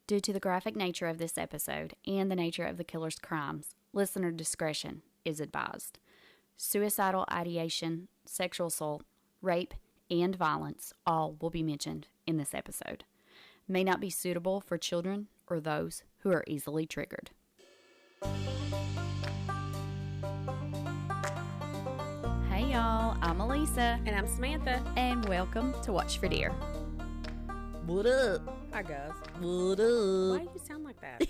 Due to the graphic nature of this episode and the nature of the killer's crimes, listener discretion is advised. Suicidal ideation, sexual assault, rape, and violence all will be mentioned in this episode. May not be suitable for children or those who are easily triggered. Hey y'all, I'm Alisa. And I'm Samantha. And welcome to Watch for Deer. What up? Hi guys. What up? Why do you sound like that?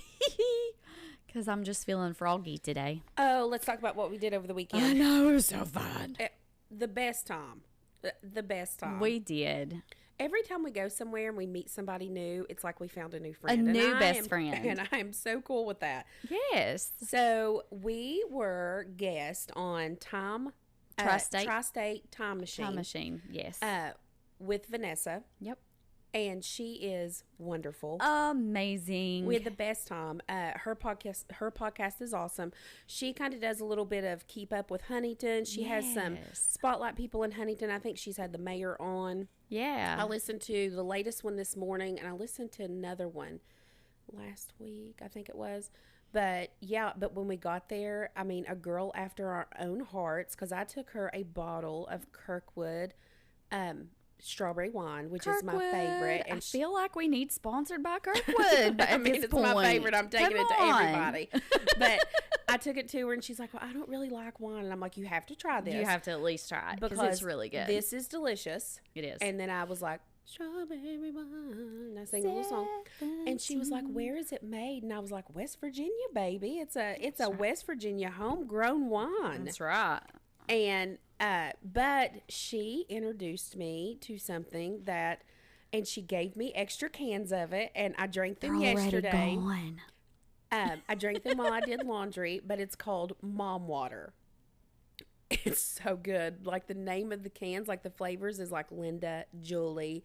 Because I'm just feeling froggy today. Oh, let's talk about what we did over the weekend. I know, it was so fun. The best time. The best time. We did. Every time we go somewhere and we meet somebody new, it's like we found a new friend. A new best friend. And I am so cool with that. Yes. So we were guests on Tri-State Time Machine. Time Machine, yes. With Vanessa. Yep. And she is wonderful. Amazing. We had the best time. Her podcast is awesome. She kind of does a little bit of Keep Up with Huntington. She has some spotlight people in Huntington. I think she's had the mayor on. Yeah. I listened to the latest one this morning, and I listened to another one last week, I think it was. But when we got there, I mean, a girl after our own hearts, because I took her a bottle of Kirkwood strawberry wine, which is my favorite. And I feel like we need sponsored by Kirkwood. I mean, it's my favorite. I'm taking it to everybody. But I took it to her, and she's like, well, I don't really like wine. And I'm like, you have to try this. You have to at least try it because it's really good. This is delicious. It is. And then I was like, strawberry wine. And I sang a little song. And she was like, where is it made? And I was like, West Virginia, baby. It's a West Virginia homegrown wine. That's right. And but she introduced me to something that, and she gave me extra cans of it, and I drank them yesterday. Gone. I drank them while I did laundry, but it's called Mom Water. It's so good. Like the name of the cans, like the flavors is like Linda, Julie,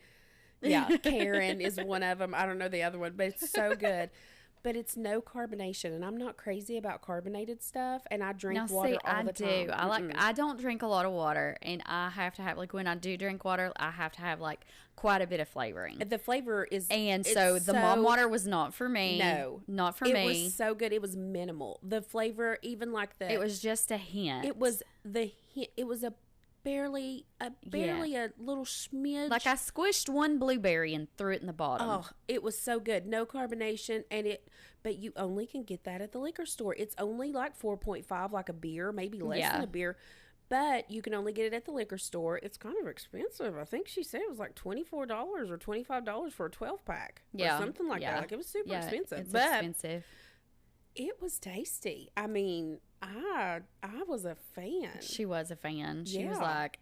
Karen is one of them. I don't know the other one, but it's so good. But it's no carbonation, and I'm not crazy about carbonated stuff, and I drink water all the time. I don't drink a lot of water, and I have to have, like, when I do drink water, I have to have, like, quite a bit of flavoring. The flavor is... And so the Mom Water was not for me. No. Not for me. It was so good. It was minimal. The flavor, even like the... It was just a hint. It was a barely a little smidge. Like I squished one blueberry and threw it in the bottom. Oh, it was so good. No carbonation, but you only can get that at the liquor store. It's only like 4.5, like a beer, maybe less than a beer. But you can only get it at the liquor store. It's kind of expensive. I think she said it was like $24 or $25 for a 12-pack. Or something like that. Like it was super expensive. It's expensive. It was tasty. I mean, I was a fan. She was a fan. She was like,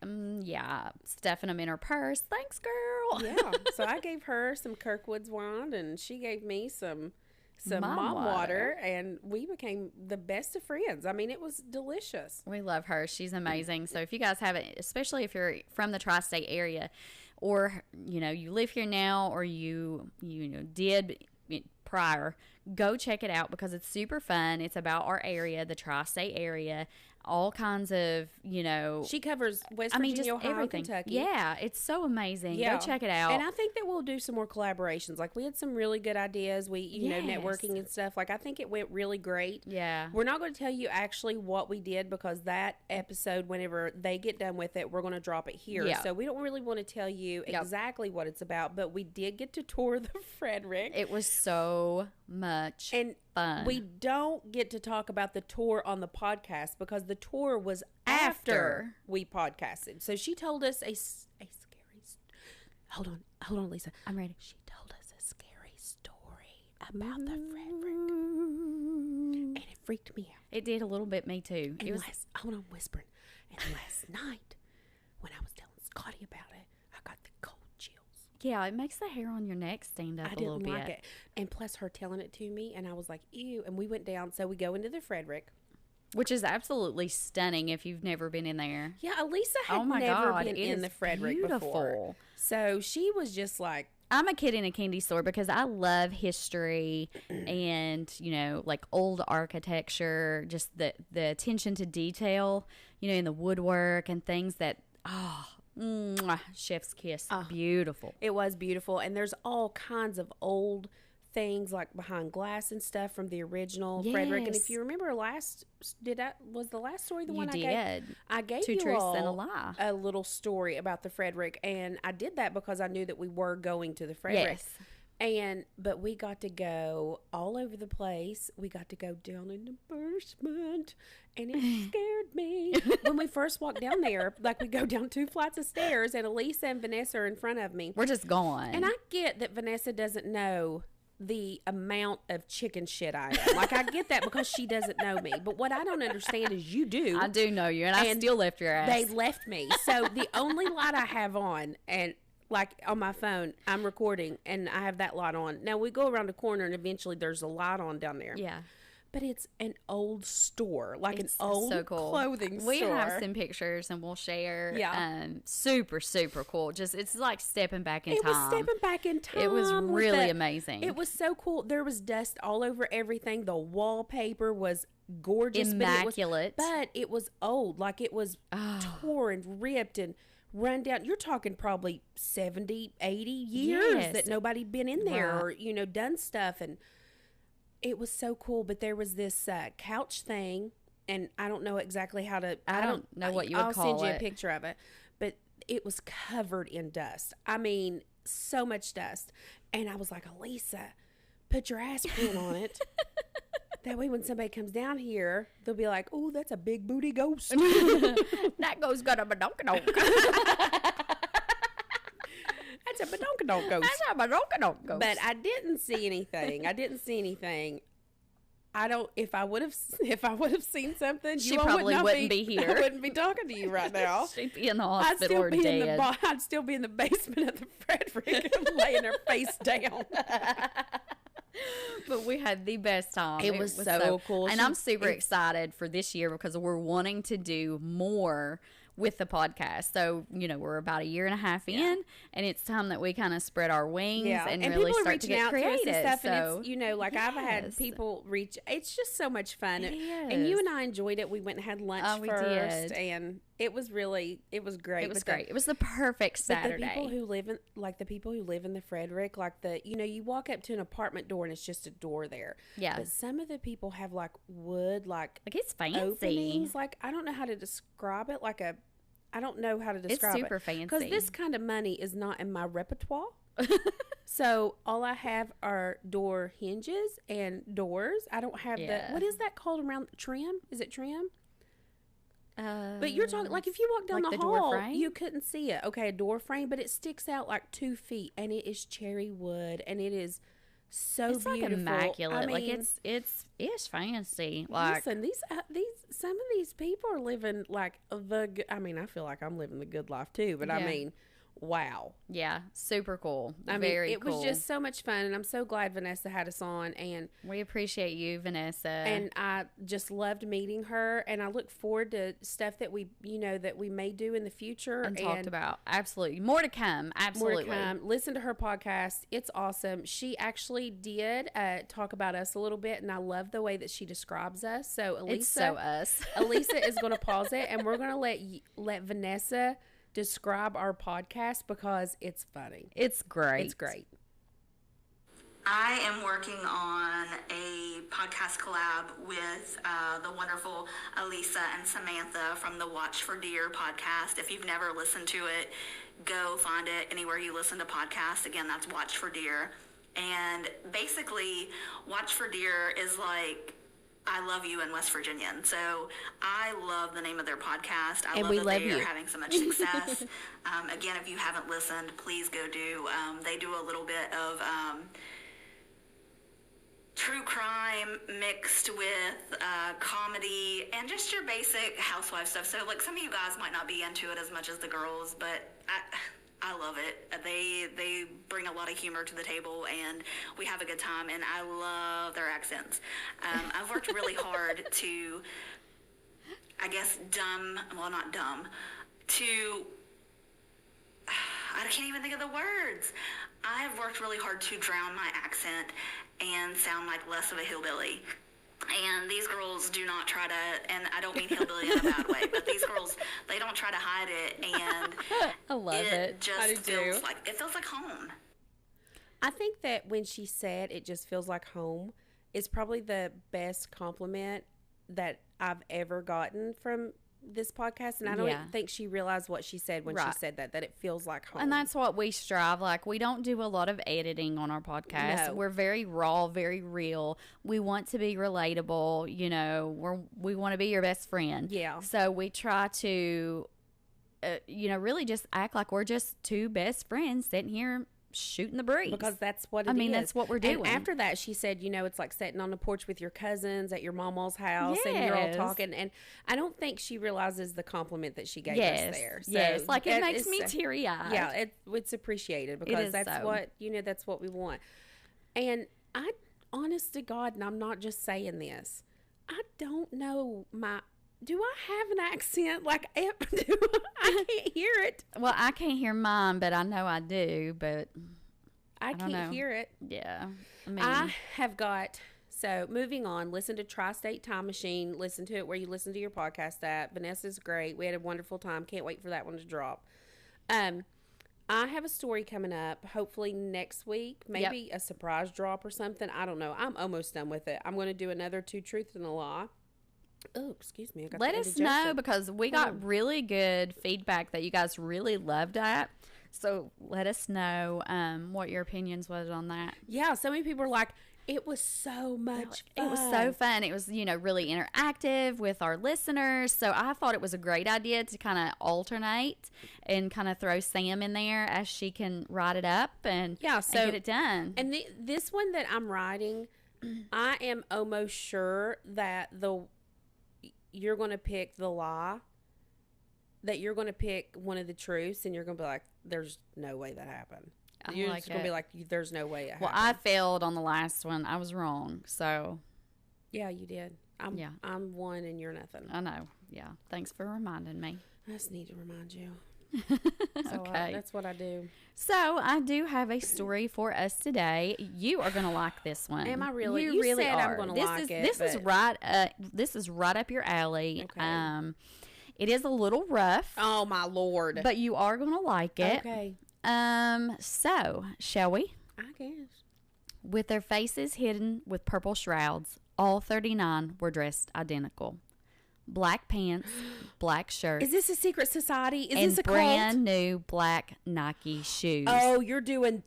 stuffing them in her purse. Thanks, girl. Yeah. So I gave her some Kirkwood's wine, and she gave me some Mom Water, and we became the best of friends. I mean, it was delicious. We love her. She's amazing. So if you guys haven't, especially if you're from the tri-state area, or you live here now, or you did prior, go check it out because it's super fun. It's about our area, the tri-state area, all kinds of, She covers West Virginia, Ohio, everything. Kentucky. Yeah, it's so amazing. Yeah. Go check it out. And I think that we'll do some more collaborations. Like, we had some really good ideas. We, networking and stuff. Like, I think it went really great. Yeah. We're not going to tell you actually what we did because that episode, whenever they get done with it, we're going to drop it here. Yeah. So we don't really want to tell you exactly what it's about, but we did get to tour the Frederick. It was so much fun. We don't get to talk about the tour on the podcast because the tour was after we podcasted. So she told us a scary... Hold on, Lisa. I'm ready. She told us a scary story about the Frederick. And it freaked me out. It did a little bit me too. And hold on, whispering. And last night, when I was telling Scotty about it, I got the cold chills. Yeah, it makes the hair on your neck stand up a little bit. I didn't like it. And plus her telling it to me, and I was like, ew. And we went down, so we go into the Frederick. Which is absolutely stunning if you've never been in there. Yeah, Alisa had never been in the Frederick before. So she was just like... I'm a kid in a candy store because I love history and, like old architecture, just the attention to detail, in the woodwork and things that, chef's kiss. Beautiful. It was beautiful. And there's all kinds of old things like behind glass and stuff from the original Frederick. And if you remember was the last story the one I gave? I gave Two you Truths all and a Lie. a little story about the Frederick, and I did that because I knew that we were going to the Frederick. Yes. But we got to go all over the place. We got to go down in the basement, and it scared me. When we first walked down there, like we go down 2 flights of stairs, and Alisa and Vanessa are in front of me. We're just going. And I get that Vanessa doesn't know the amount of chicken shit I am. Like, I get that because she doesn't know me. But what I don't understand is you do. I do know you, and I still left your ass. They left me. So the only light I have on, and like on my phone, I'm recording, and I have that light on. Now, we go around the corner, and eventually there's a light on down there. Yeah. But it's an old store, like it's an old clothing store. We have some pictures, and we'll share. Yeah. Super, super cool. Just, it's like stepping back in time. It was stepping back in time. It was really amazing. It was so cool. There was dust all over everything. The wallpaper was gorgeous. Immaculate. But it was old. Like, it was torn and ripped and run down. You're talking probably 70, 80 years that nobody been in there or, done stuff. And it was so cool. But there was this couch thing, and I don't know exactly how to. I don't know what you would call it. I'll send you a picture of it. But it was covered in dust. I mean, so much dust. And I was like, Alisa, put your ass print on it. That way when somebody comes down here, they'll be like, oh, that's a big booty ghost. That ghost got a badonkadonk. That's a badonkadonk ghost. That's a badonkadonk ghost. But I didn't see anything. I don't. If I would have seen something, she probably wouldn't be here. I wouldn't be talking to you right now. She'd be in the hospital or dead. I'd still be in the basement of the Frederick, laying her face down. But we had the best time. It was so cool. And I'm super excited for this year because we're wanting to do more with the podcast. So, we're about a year and a half in, and it's time that we kind of spread our wings and really start to get creative. To us and stuff, and it's, I've had people reach. It's just so much fun. And you and I enjoyed it. We went and had lunch first, and it was great. It was great. It was the perfect Saturday. The people who live in the Frederick, like you walk up to an apartment door and it's just a door there. Yeah. But some of the people have like wood, like it's fancy. Openings. Like, I don't know how to describe it. I don't know how to describe it. It's super fancy. Because this kind of money is not in my repertoire. So all I have are door hinges and doors. I don't have what is that called around trim? Is it trim? But you're talking, like, if you walk down the hall, you couldn't see it. Okay, a door frame, but it sticks out like 2 feet, and it is cherry wood, and it is so beautiful. Like immaculate. I mean, it's fancy. Like, listen, some of these people are living like I feel like I'm living the good life too, but I mean, wow. Yeah, super cool. It was just so much fun, and I'm so glad Vanessa had us on, and we appreciate you, Vanessa. And I just loved meeting her, and I look forward to stuff that we may do in the future and talked about. Absolutely. More to come. Absolutely. More to come. Listen to her podcast. It's awesome. She actually did talk about us a little bit, and I love the way that she describes us. So Alisa, it's so us. Alisa is going to pause it, and we're going to let Vanessa describe our podcast because it's funny. It's great. It's great. I am working on a podcast collab with the wonderful Alisa and Samantha from the Watch for Deer podcast. If you've never listened to it, go find it anywhere you listen to podcasts. Again, that's Watch for Deer. And basically, Watch for Deer is like I Love You in West Virginia. And so I love the name of their podcast. I love that they are having so much success. Again, if you haven't listened, please go do. They do a little bit of true crime mixed with comedy and just your basic housewife stuff. So, like, some of you guys might not be into it as much as the girls, but I love it. They bring a lot of humor to the table, and we have a good time, and I love their accents. I've worked really hard to, I guess, I can't even think of the words. I've worked really hard to drown my accent and sound like less of a hillbilly. And these girls do not try to, and I don't mean hillbilly in a bad way, but these girls, they don't try to hide it, and I love it. Just feels like home. I think that when she said it just feels like home is probably the best compliment that I've ever gotten from this podcast, and I don't think she realized what she said when she said that it feels like home. And that's what we strive. Like, we don't do a lot of editing on our podcast. No. We're very raw, very real. We want to be relatable. You know, we want to be your best friend. Yeah. So we try to, really just act like we're just two best friends sitting here shooting the breeze, because that's what it is. I mean, that's what we're doing. And after that, she said, it's like sitting on the porch with your cousins at your mama's house, and you're all talking. And I don't think she realizes the compliment that she gave us there. So like, it makes me teary-eyed. Yeah, it's appreciated, because that's what that's what we want. And I, honest to God, and I'm not just saying this, I don't know do I have an accent? Like, I can't hear it. Well, I can't hear mine, but I know I do, but I can't hear it. Yeah. I have got, so moving on, listen to Tri-State Time Machine. Listen to it where you listen to your podcast app. Vanessa's great. We had a wonderful time. Can't wait for that one to drop. I have a story coming up, hopefully next week. Maybe a surprise drop or something. I don't know. I'm almost done with it. I'm going to do another 2 Truths and a Lie. Oh, excuse me. I got Let us know, because we got really good feedback that you guys really loved that. So let us know what your opinions was on that. Yeah, so many people are like, it was so much fun. It was so fun. It was, really interactive with our listeners. So I thought it was a great idea to kind of alternate and kind of throw Sam in there as she can write it up and get it done. And this one that I'm writing, I am almost sure that you're going to pick the lie, that you're going to pick one of the truths, and you're going to be like, there's no way that happened. You're just going to be like, there's no way it happened. Well, I failed on the last one. I was wrong. So. Yeah, you did. I'm one and you're nothing. I know. Yeah. Thanks for reminding me. I just need to remind you. Okay. That's what I do. So I do have a story for us today. You are going to like this one. Am I really? You really said are. I'm going to like it. This is right up your alley. Okay. It is a little rough. Oh my Lord! But you are going to like it. Okay. So shall we? I guess. With their faces hidden with purple shrouds, all 39 were dressed identical. Black pants, black shirts. Is this a secret society? Is and this a brand cult? New black Nike shoes. Oh, you're doing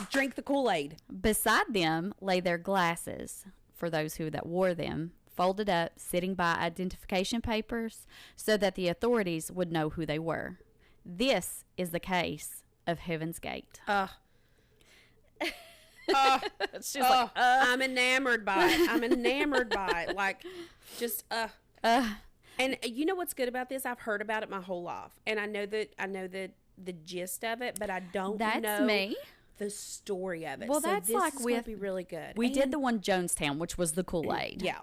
drink the Kool-Aid. Beside them lay their glasses for those that wore them, folded up, sitting by identification papers so that the authorities would know who they were. This is the case of Heaven's Gate. She's like, I'm enamored by it. Like, just And you know what's good about this? I've heard about it my whole life, and I know the gist of it, but I don't know the story of it. Well, so that's this like is gonna be really good. We did the one Jonestown, which was the Kool-Aid. Yeah.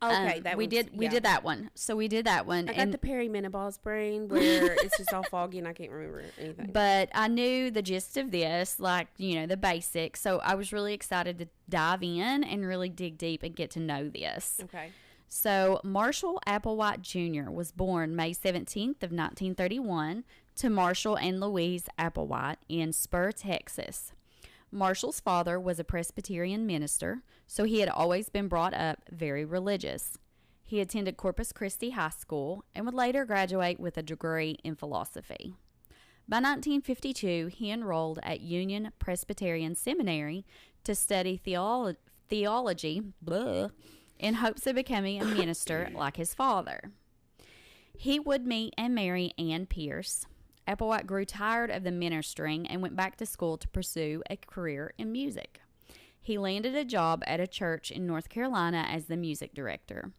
Okay, we did that one. So we did that one. I got the perimenopause brain where it's just all foggy and I can't remember anything. But I knew the gist of this, like, the basics. So I was really excited to dive in and really dig deep and get to know this. Okay. So Marshall Applewhite Jr. was born May 17th of 1931 to Marshall and Louise Applewhite in Spur, Texas. Marshall's father was a Presbyterian minister, so he had always been brought up very religious. He attended Corpus Christi High School and would later graduate with a degree in philosophy. By 1952, he enrolled at Union Presbyterian Seminary to study theology in hopes of becoming a minister like his father. He would meet and marry Ann Pierce. Applewhite grew tired of the ministering and went back to school to pursue a career in music. He landed a job at a church in North Carolina as the music director.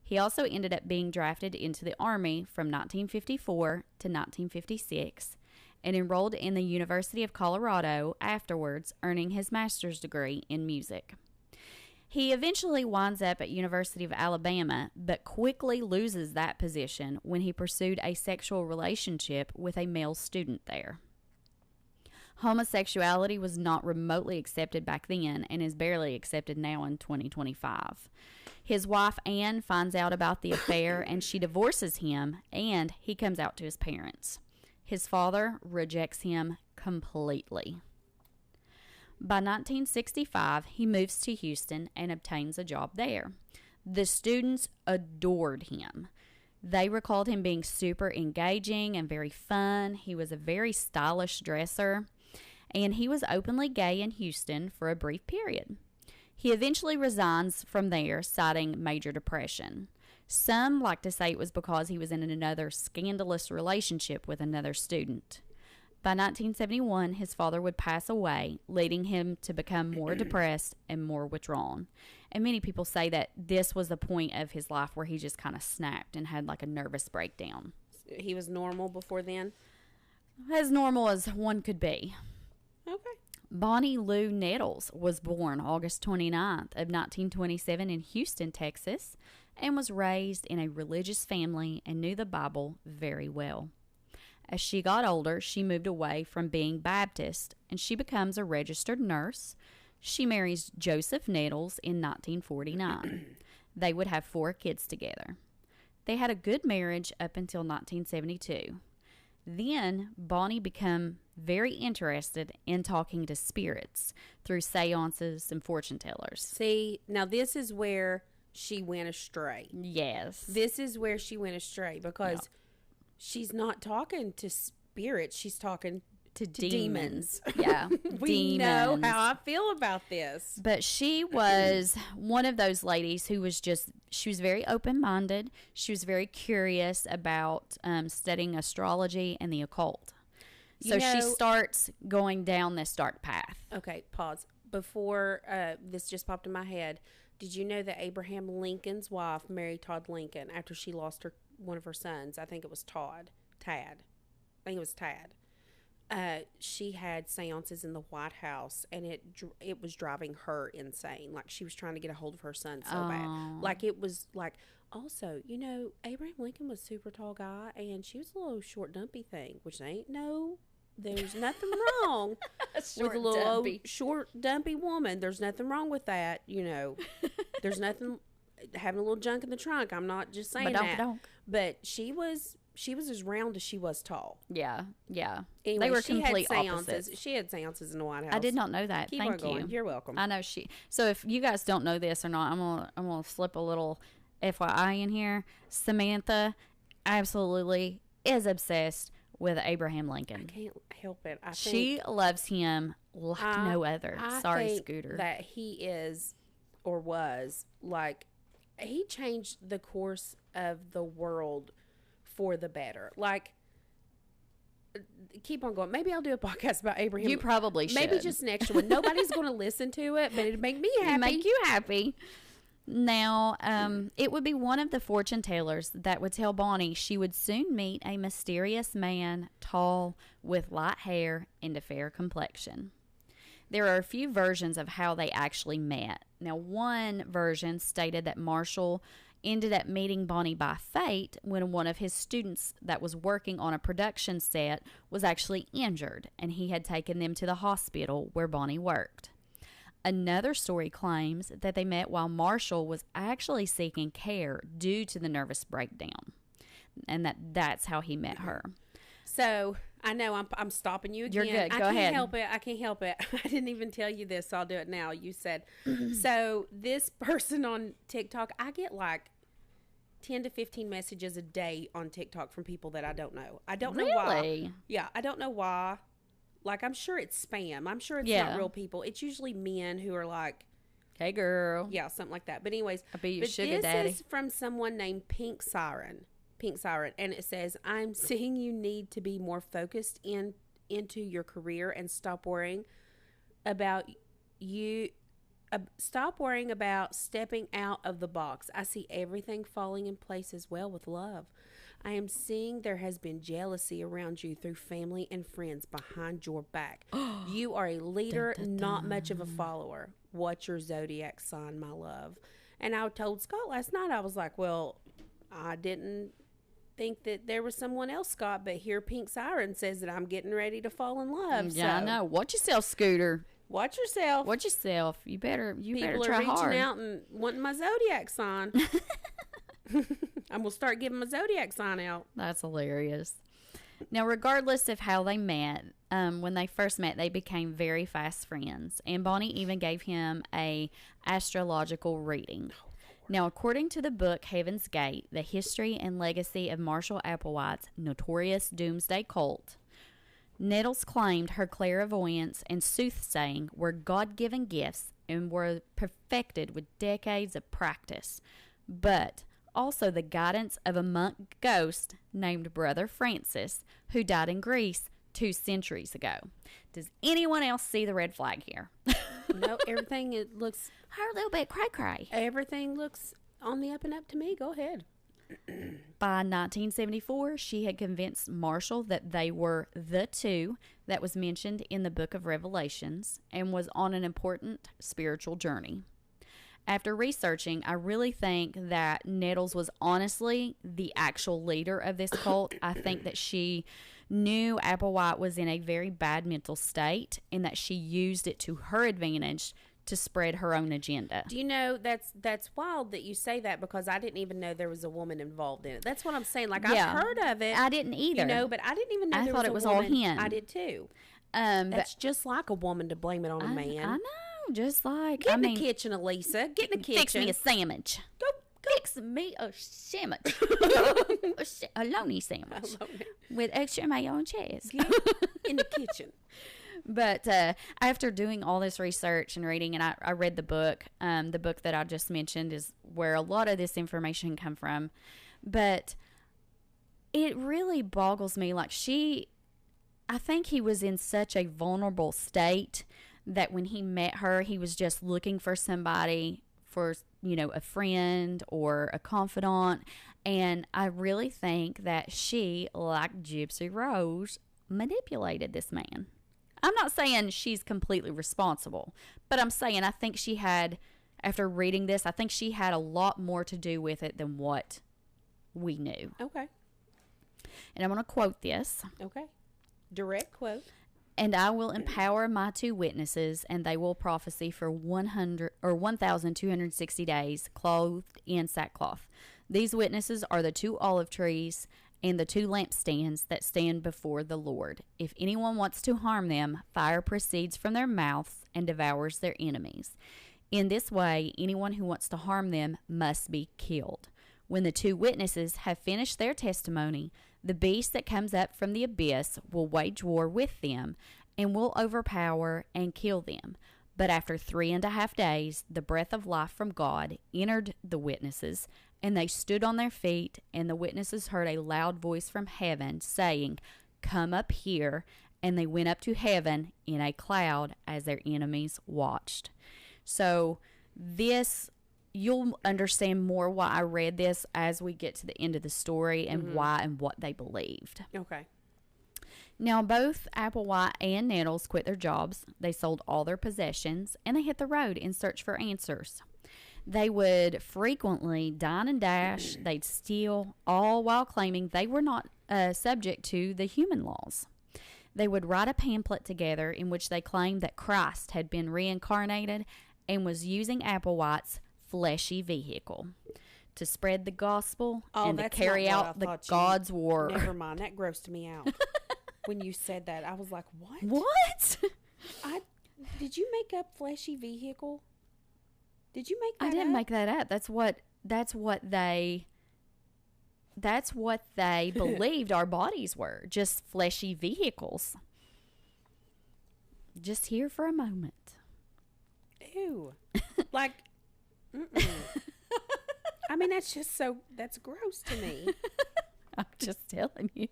He also ended up being drafted into the Army from 1954 to 1956 and enrolled in the University of Colorado afterwards, earning his master's degree in music. He eventually winds up at University of Alabama, but quickly loses that position when he pursued a sexual relationship with a male student there. Homosexuality was not remotely accepted back then and is barely accepted now in 2025. His wife, Anne, finds out about the affair and she divorces him, and he comes out to his parents. His father rejects him completely. By 1965, he moves to Houston and obtains a job there. The students adored him. They recalled him being super engaging and very fun. He was a very stylish dresser, and he was openly gay in Houston for a brief period. He eventually resigns from there, citing major depression. Some like to say it was because he was in another scandalous relationship with another student. By 1971, his father would pass away, leading him to become more depressed and more withdrawn. And many people say that this was the point of his life where he just kind of snapped and had like a nervous breakdown. He was normal before then? As normal as one could be. Okay. Bonnie Lou Nettles was born August 29th of 1927 in Houston, Texas, and was raised in a religious family and knew the Bible very well. As she got older, she moved away from being Baptist, and she becomes a registered nurse. She marries Joseph Nettles in 1949. They would have 4 kids together. They had a good marriage up until 1972. Then, Bonnie became very interested in talking to spirits through seances and fortune tellers. See, now this is where she went astray. Yes. This is where she went astray because she's not talking to spirits. She's talking to demons. Yeah. We know how I feel about this. But she was one of those ladies who was she was very open-minded. She was very curious about studying astrology and the occult. So she starts going down this dark path. Okay, pause. Before this just popped in my head, did you know that Abraham Lincoln's wife married Todd Lincoln after she lost one of her sons? I think it was Tad. I think it was Tad. She had seances in the White House, and it was driving her insane. Like, she was trying to get a hold of her son so bad. Like, it was like, also, you know, Abraham Lincoln was a super tall guy, and she was a little short dumpy thing, which there's nothing wrong with a little old, short dumpy woman. There's nothing wrong with that, you know. There's nothing, having a little junk in the trunk. I'm not just saying that. But she was as round as she was tall. Yeah. Anyway, they were she complete had seances. opposites. She had seances in the White House. I did not know that. Keep Thank on going. you. You're welcome. I know she. So if you guys don't know this or not, I'm gonna slip a little FYI in here. Samantha absolutely is obsessed with Abraham Lincoln. I can't help it. She loves him like no other. Sorry, think Scooter. That he is or was like, he changed the course of the world for the better. Like, keep on going. Maybe I'll do a podcast about Abraham. You probably should. Maybe just next one. Nobody's going to listen to it, but it'd make me happy. Make you happy. Now, it would be one of the fortune tellers that would tell Bonnie she would soon meet a mysterious man, tall, with light hair and a fair complexion. There are a few versions of how they actually met. Now, one version stated that Marshall ended up meeting Bonnie by fate when one of his students that was working on a production set was actually injured, and he had taken them to the hospital where Bonnie worked. Another story claims that they met while Marshall was actually seeking care due to the nervous breakdown, and that's how he met her. So, I know I'm stopping you again. You're good. Go ahead. I can't help it. I didn't even tell you this, so I'll do it now. You said, so this person on TikTok, I get like 10 to 15 messages a day on TikTok from people that I don't know. I don't know why. Yeah, I don't know why. Like, I'm sure it's spam. I'm sure it's not real people. It's usually men who are like, hey, girl. Yeah, something like that. But anyways, I'll be your sugar daddy. This is from someone named Pink Siren, and it says, I'm seeing you need to be more focused into your career and stop worrying about stepping out of the box. I see everything falling in place as well with love. I am seeing there has been jealousy around you through family and friends behind your back. You are a leader, not much of a follower. What's your zodiac sign, my love? And I told Scott last night, I was like, well, I didn't think that there was someone else, Scott, but here Pink Siren says that I'm getting ready to fall in love. Yeah, I know. Watch yourself, Scooter. Watch yourself. Watch yourself. You better try hard. People are reaching out and wanting my zodiac sign. I'm going to start giving my zodiac sign out. That's hilarious. Now, regardless of how they met, when they first met, they became very fast friends, and Bonnie even gave him a astrological reading. Now, according to the book Heaven's Gate, the history and legacy of Marshall Applewhite's notorious Doomsday Cult, Nettles claimed her clairvoyance and soothsaying were God-given gifts and were perfected with decades of practice, but also the guidance of a monk ghost named Brother Francis, who died in Greece 2 centuries ago. Does anyone else see the red flag here? No, everything it looks. Her little bit cray-cray. Everything looks on the up and up to me. Go ahead. By 1974, she had convinced Marshall that they were the two that was mentioned in the book of Revelations and was on an important spiritual journey. After researching, I really think that Nettles was honestly the actual leader of this cult. I think that she knew Applewhite was in a very bad mental state and that she used it to her advantage to spread her own agenda. Do you know, that's wild that you say that, because I didn't even know there was a woman involved in it. That's what I'm saying. Like, Yeah. I've heard of it. I didn't either. You know, but I didn't even know I there thought was it was a all woman. him. I did too. But That's just like a woman to blame it on a man. I know, just like, Get in the kitchen, Elisa. Get in the kitchen. fix me a sandwich. Go. Fix me a sandwich. a lonely sandwich. Alone. With extra mayo and cheese. Get in the kitchen. But after doing all this research and reading, and I read the book that I just mentioned is where a lot of this information come from. But it really boggles me. Like, I think he was in such a vulnerable state that when he met her, he was just looking for somebody, for, a friend or a confidant. And I really think that she, like Gypsy Rose, manipulated this man. I'm not saying she's completely responsible, but I'm saying I think she had, after reading this, I think she had a lot more to do with it than what we knew. Okay. And I'm going to quote this. Okay. Direct quote. And I will empower my 2 witnesses, and they will prophesy for 1,260 days, clothed in sackcloth. These witnesses are the 2 olive trees and the 2 lampstands that stand before the Lord. If anyone wants to harm them, fire proceeds from their mouths and devours their enemies. In this way, anyone who wants to harm them must be killed. When the 2 witnesses have finished their testimony, the beast that comes up from the abyss will wage war with them and will overpower and kill them. But after 3.5 days, the breath of life from God entered the witnesses, and they stood on their feet, and the witnesses heard a loud voice from heaven saying, "Come up here." And they went up to heaven in a cloud as their enemies watched. So this, you'll understand more why I read this as we get to the end of the story and why and what they believed. Okay. Now, both Applewhite and Nettles quit their jobs. They sold all their possessions, and they hit the road in search for answers. They would frequently dine and dash. They'd steal, all while claiming they were not subject to the human laws. They would write a pamphlet together in which they claimed that Christ had been reincarnated and was using Applewhite's fleshy vehicle to spread the gospel and to carry out the God's war. Never mind. That grossed me out. When you said that, I was like, what? What? Did you make up fleshy vehicle? Did you make that up? I didn't make that up. That's what they believed our bodies were, just fleshy vehicles. Just here for a moment. Ew. Like, I mean, that's gross to me. I'm just telling you.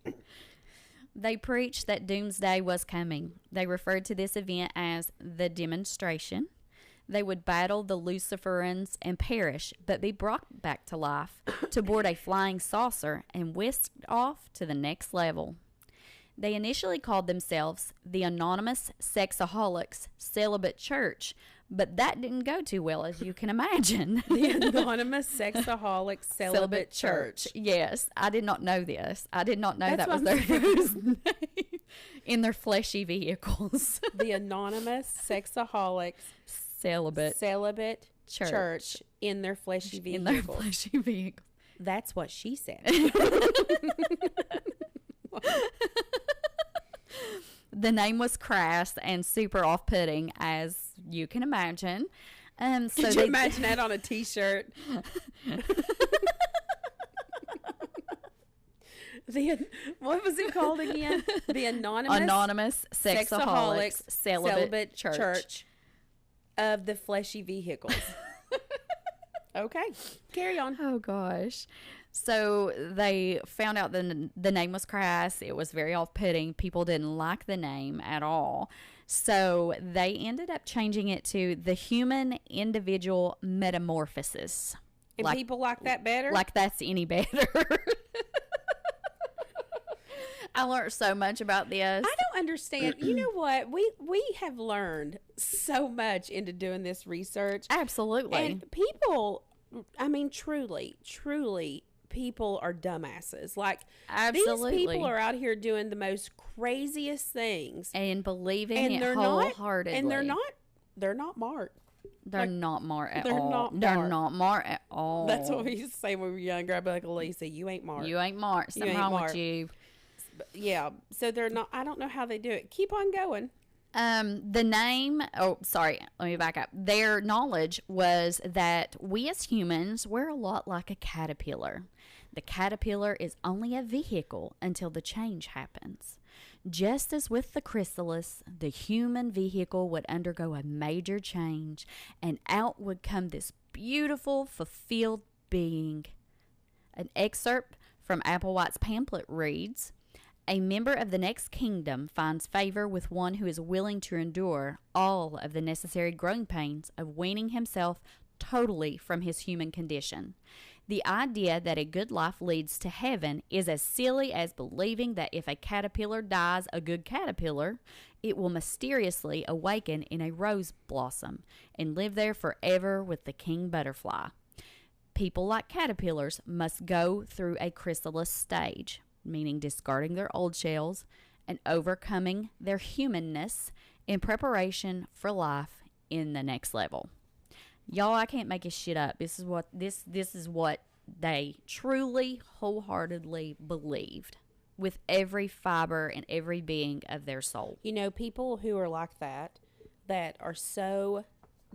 They preached that Doomsday was coming. They referred to this event as the demonstration. They would battle the Luciferans and perish, but be brought back to life to board a flying saucer and whisked off to the next level. They initially called themselves the Anonymous Sexaholics Celibate Church, but that didn't go too well, as you can imagine. The Anonymous Sexaholics Celibate Church. Yes, I did not know this. I did not know That's that was what their I'm name in their fleshy vehicles. The Anonymous Sexaholics Celibate Church in their fleshy vehicles. In their fleshy vehicles. That's what she said. the name was crass and super off-putting, as you can imagine. So Could you imagine that on a T-shirt? What was it called again? The Anonymous Sexaholics Celibate Church of the Fleshy Vehicles. Okay, carry on. Oh, gosh. So they found out the name was crass. It was very off-putting. People didn't like the name at all. So they ended up changing it to the Human Individual Metamorphosis. And people like that better? Like that's any better. I learned so much about this. I don't understand. You know what? We have learned so much into doing this research. Absolutely. And people, I mean, truly, people are dumbasses. Like, absolutely, these people are out here doing the most craziest things and believing it wholeheartedly. And they're not smart. They're not smart at they're all. Not they're smart. not smart at all. That's what we used to say when we were younger. I'd be like, Alisa, you ain't smart. You ain't smart. Something wrong with you. Yeah. So they're not. I don't know how they do it. Keep on going. The name, let me back up. Their knowledge was that we as humans, we're a lot like a caterpillar. The caterpillar is only a vehicle until the change happens. Just as with the chrysalis, the human vehicle would undergo a major change, and out would come this beautiful, fulfilled being. An excerpt from Applewhite's pamphlet reads, "A member of the next kingdom finds favor with one who is willing to endure all of the necessary growing pains of weaning himself totally from his human condition. The idea that a good life leads to heaven is as silly as believing that if a caterpillar dies a good caterpillar, it will mysteriously awaken in a rose blossom and live there forever with the king butterfly. People like caterpillars must go through a chrysalis stage, meaning discarding their old shells and overcoming their humanness in preparation for life in the next level." Y'all, I can't make this shit up. This is what they truly, wholeheartedly believed with every fiber and every being of their soul. You know, people who are like that are so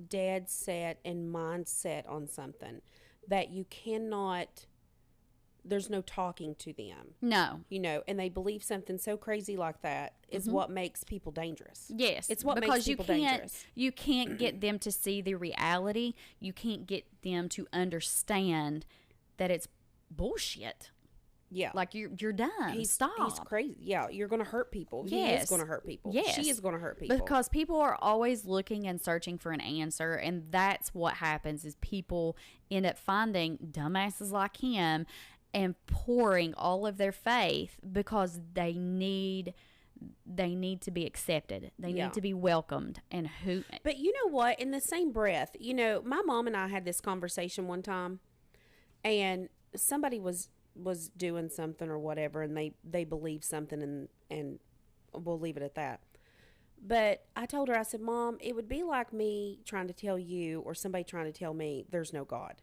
dead set and mindset on something that you cannot, there's no talking to them. No. You know, and they believe something so crazy like that is what makes people dangerous. Yes. It's what because makes people dangerous. You can't get them to see the reality. You can't get them to understand that it's bullshit. Yeah. Like, you're done. Stop. He's crazy. Yeah, you're going to hurt people. Yes. He is going to hurt people. Yes. She is going to hurt people. Because people are always looking and searching for an answer, and that's what happens is people end up finding dumbasses like him and pouring all of their faith because they need to be accepted. They need to be welcomed. But you know what? In the same breath, you know, my mom and I had this conversation one time, and somebody was doing something or whatever, and they believed something, and we'll leave it at that. But I told her, I said, Mom, it would be like me trying to tell you or somebody trying to tell me there's no God.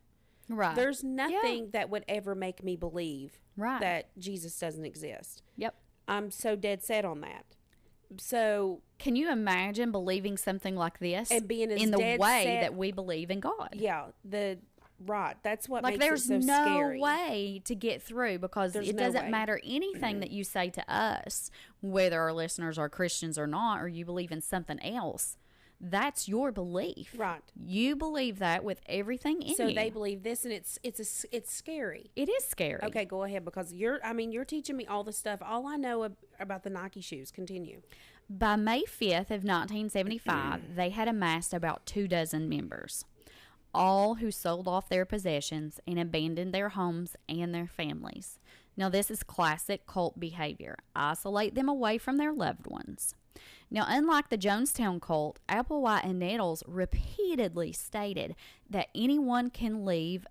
Right. There's nothing that would ever make me believe that Jesus doesn't exist. Yep. I'm so dead set on that. So can you imagine believing something like this and being as in the dead way set, that we believe in God? Yeah. That's what like makes it so no scary. way to get through because it doesn't matter anything that you say to us, whether our listeners are Christians or not, or you believe in something else. That's your belief. Right. You believe that with everything in you. So they believe this, and it's scary. It is scary. Okay, go ahead, because you're teaching me all the stuff. All I know about the Nike shoes. Continue. By May 5th of 1975, they had amassed about 24 members, all who sold off their possessions and abandoned their homes and their families. Now, this is classic cult behavior. Isolate them away from their loved ones. Now, unlike the Jonestown cult, Applewhite and Nettles repeatedly stated that anyone can leave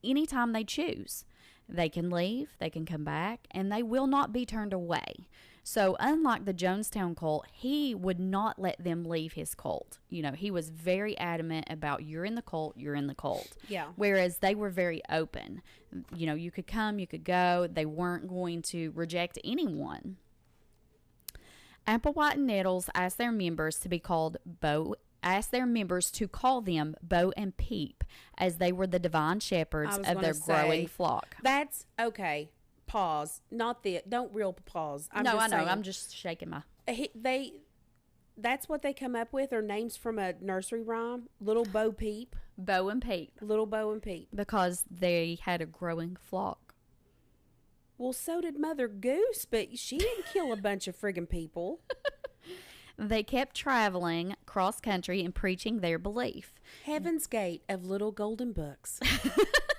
anytime they choose. They can leave, they can come back, and they will not be turned away. So, unlike the Jonestown cult, he would not let them leave his cult. You know, he was very adamant about you're in the cult, you're in the cult. Yeah. Whereas they were very open. You know, you could come, you could go. They weren't going to reject anyone. Applewhite and Nettles asked their members to call them Bo and Peep, as they were the divine shepherds of their growing flock. That's okay. Pause. Don't real pause. I know. I'm just shaking my. That's what they come up with, or names from a nursery rhyme. Little Bo Peep. Bo and Peep. Little Bo and Peep. Because they had a growing flock. Well, so did Mother Goose, but she didn't kill a bunch of friggin' people. They kept traveling cross country and preaching their belief. Heaven's Gate of Little Golden Books.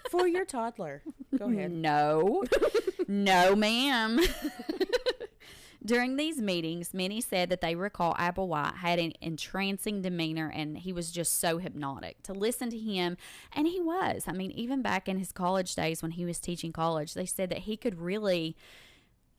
For your toddler. Go ahead. No. No, ma'am. During these meetings, many said that they recall Applewhite had an entrancing demeanor and he was just so hypnotic. To listen to him, and he was. I mean, even back in his college days when he was teaching college, they said that he could really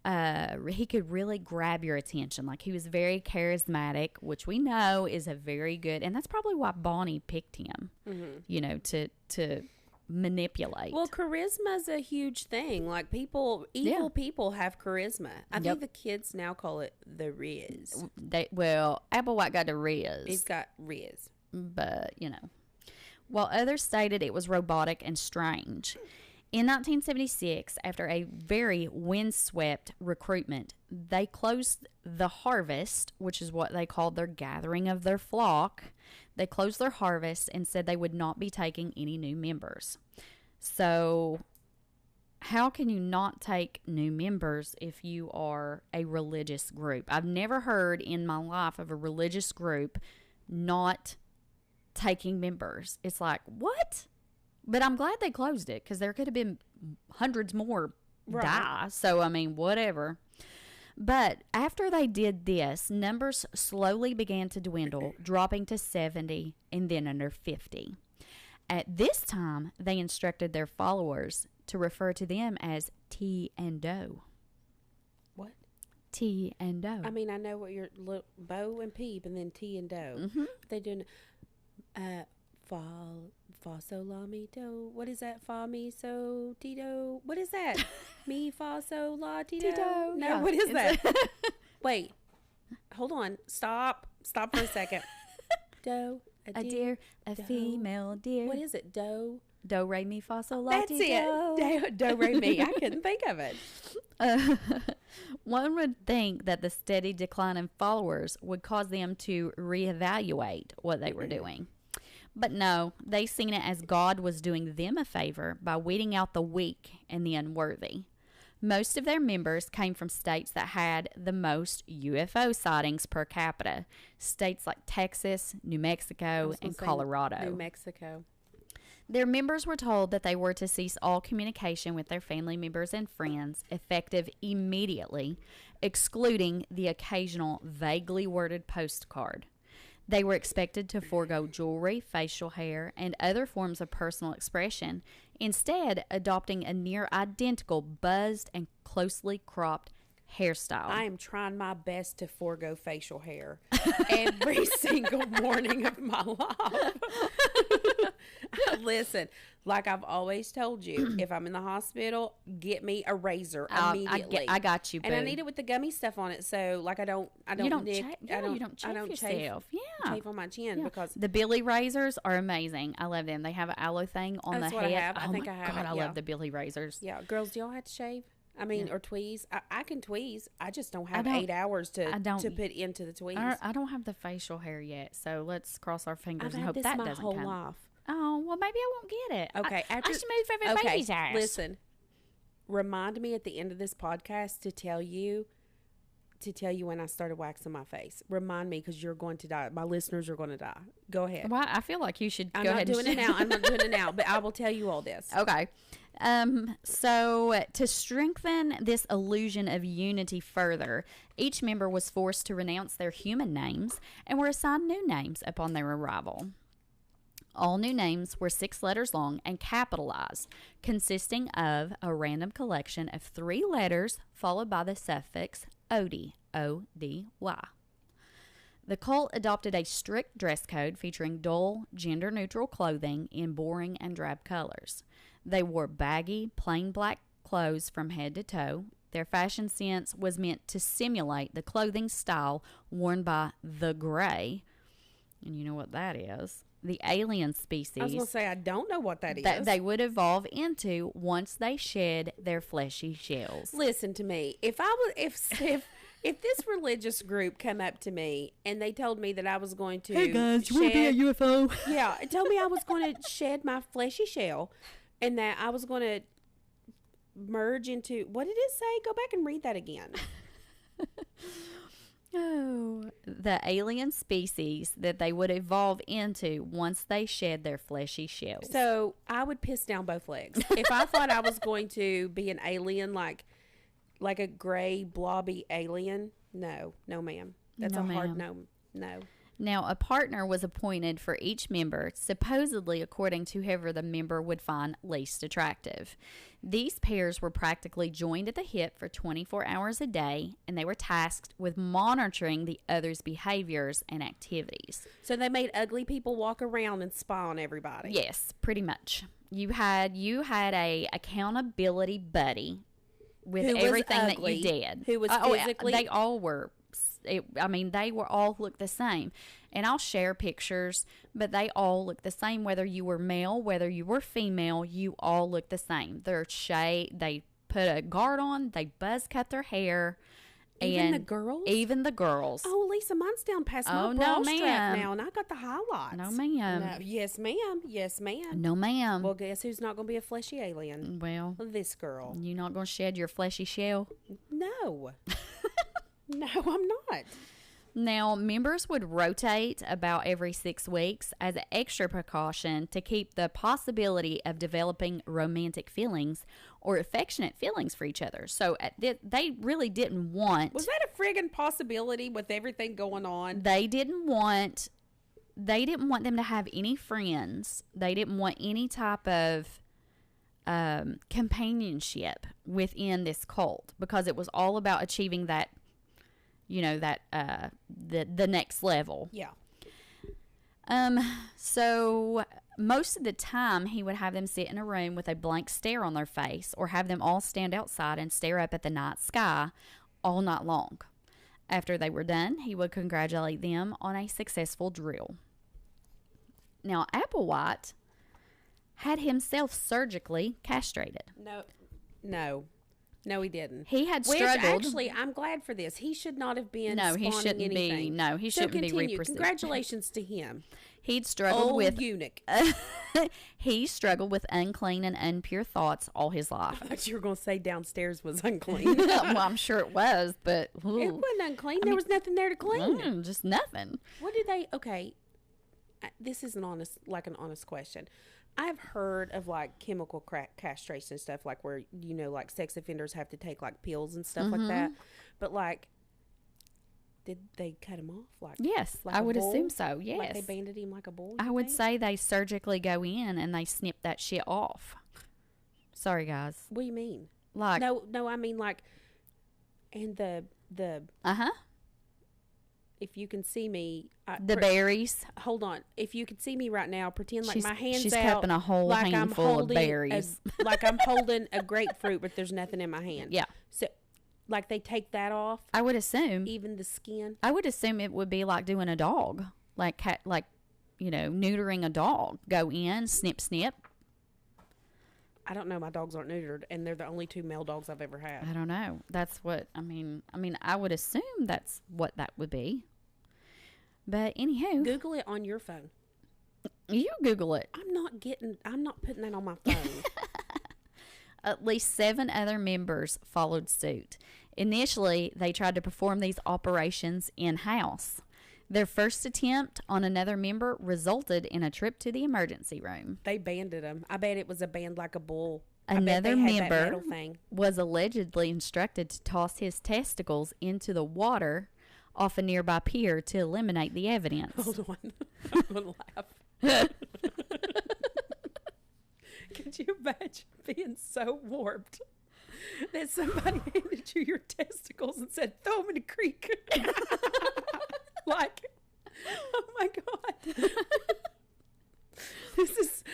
grab your attention. Like, he was very charismatic, which we know is a very good, and that's probably why Bonnie picked him, to manipulate. Well, charisma's a huge thing. Like, evil people have charisma. I think the kids now call it the Riz. Applewhite got the Riz. He's got Riz. But, while others stated it was robotic and strange. In 1976, after a very windswept recruitment, they closed the harvest, which is what they called their gathering of their flock. They closed their harvest and said they would not be taking any new members. So, how can you not take new members if you are a religious group? I've never heard in my life of a religious group not taking members. It's like, what? But I'm glad they closed it, because there could have been hundreds more die. So, I mean, whatever. But after they did this, numbers slowly began to dwindle, dropping to 70 and then under 50. At this time, they instructed their followers to refer to them as T and Do. What? T and Do. I mean, I know what you're... Bo and Peep and then T and Do. Mm-hmm. They doing... Fa, so, la, mi, do. What is that? Fa, mi, so, ti, do. What is that? Mi, fa, so, la, ti, do. No, yeah, what is that? Wait. Hold on. Stop for a second. Do. A deer, a do. Female deer. What is it? Do. Do, re, mi, fa, so, la, That's ti, do. it. Do, re, mi. I couldn't think of it. One would think that the steady decline in followers would cause them to reevaluate what they were doing. But no, they seen it as God was doing them a favor by weeding out the weak and the unworthy. Most of their members came from states that had the most UFO sightings per capita. States like Texas, New Mexico, and Colorado. New Mexico. Their members were told that they were to cease all communication with their family members and friends, effective immediately, excluding the occasional vaguely worded postcard. They were expected to forego jewelry, facial hair, and other forms of personal expression, instead adopting a near-identical buzzed and closely cropped hairstyle. I am trying my best to forego facial hair every single morning of my life. Listen, like I've always told you, if I'm in the hospital, get me a razor immediately. I got you, boo. And I need it with the gummy stuff on it, so like I don't yourself. Yeah, chafe on my chin because the Billy razors are amazing. I love them. They have an aloe thing on the head. I have. I think I have. God, I love the Billy razors. Yeah, girls, do y'all have to shave? I mean, or tweeze. I can tweeze. I just don't have 8 hours to put into the tweeze. I don't have the facial hair yet, so let's cross our fingers and I've hope had that this my doesn't whole come. life. Oh, well, maybe I won't get it. Okay, I should move every baby's ass. Listen, remind me at the end of this podcast to tell you when I started waxing my face. Remind me, because you're going to die. My listeners are going to die. Go ahead. Well, I feel like you should go ahead. I'm not doing it now, but I will tell you all this. Okay. So to strengthen this illusion of unity further, each member was forced to renounce their human names and were assigned new names upon their arrival. All new names were 6 letters long and capitalized, consisting of a random collection of 3 letters followed by the suffix Ody, O-D-Y. The cult adopted a strict dress code featuring dull, gender-neutral clothing in boring and drab colors. They wore baggy, plain black clothes from head to toe. their fashion sense was meant to simulate the clothing style worn by the Grey. And you know what that is. The alien species. I was going to say, I don't know what that is. That they would evolve into once they shed their fleshy shells. Listen to me. If this religious group come up to me and they told me that I was going to Hey guys, you want to be a UFO? Yeah, it told me I was going to shed my fleshy shell and that I was going to merge into, what did it say? Go back and read that again. Oh, the alien species that they would evolve into once they shed their fleshy shells. So I would piss down both legs. If I thought I was going to be an alien, like a gray blobby alien, no ma'am. That's No, a hard ma'am. no. Now, a partner was appointed for each member, supposedly according to whoever the member would find least attractive. These pairs were practically joined at the hip for 24 hours a day, and they were tasked with monitoring the other's behaviors and activities. So they made ugly people walk around and spy on everybody. Yes, pretty much. You had a accountability buddy with Who was everything ugly, that you did. who was physically- They all were. They were all looked the same. And I'll share pictures, but they all look the same. Whether you were male, whether you were female, you all look the same. They put a guard on, they buzz cut their hair. Even and the girls? Even the girls. Oh, Lisa, mine's down past my Oh, bra no, strap ma'am. now, and I got the highlights. No, ma'am. No, yes, ma'am. Yes, ma'am. No, ma'am. Well, guess who's not going to be a fleshy alien? Well, This girl. you're not going to shed your fleshy shell? No. No, I'm not. Now, members would rotate about every 6 weeks as an extra precaution to keep the possibility of developing romantic feelings or affectionate feelings for each other. So they really didn't want... Was that a friggin' possibility with everything going on? They didn't want them to have any friends. They didn't want any type of companionship within this cult because it was all about achieving that, the next level. Yeah. So most of the time he would have them sit in a room with a blank stare on their face or have them all stand outside and stare up at the night sky all night long. After they were done, he would congratulate them on a successful drill. Now, Applewhite had himself surgically castrated. No, he didn't. He had Which, struggled. actually, I'm glad for this. He should not have been He shouldn't anything. be. No, he shouldn't be continue. reproducing. Congratulations to him. He'd struggled Old with eunuch. he struggled with unclean and impure thoughts all his life. I thought you were going to say downstairs was unclean. Well, I'm sure it was, but ooh, It wasn't unclean. There was nothing there to clean. just nothing. What did they? Okay, this is an honest question. I've heard of like chemical castration and stuff, like where like sex offenders have to take like pills and stuff like that. But like, did they cut him off? Like Yes, like I a would bull? assume so. Yes, Like they banded him like a bull. I would say they surgically go in and they snip that shit off. Sorry, guys. What do you mean? Like No, I mean like, and the if you can see me, the berries. Hold on. If you could see me right now, pretend like She's- my hands she's out, cupping a whole like I'm handful of holding berries. like I'm holding a grapefruit, but there's nothing in my hand. Yeah, So, like they take that off, I would assume. even the skin. I would assume it would be like doing a dog, like neutering a dog. Go in, snip, snip. I don't know. My dogs aren't neutered, and they're the only 2 male dogs I've ever had. I don't know. That's what I mean. I would assume that's what that would be. But anywho, Google it on your phone. you Google it. I'm not putting that on my phone. At least 7 other members followed suit. Initially, they tried to perform these operations in-house. Their first attempt on another member resulted in a trip to the emergency room. They banded them. I bet it was a band like a bull. Another I bet they had that member metal thing. was allegedly instructed to toss his testicles into the water off a nearby pier to eliminate the evidence. Hold on. I'm going to laugh. Could you imagine being so warped that somebody handed you your testicles and said, throw them in the creek? Like, oh my God. This is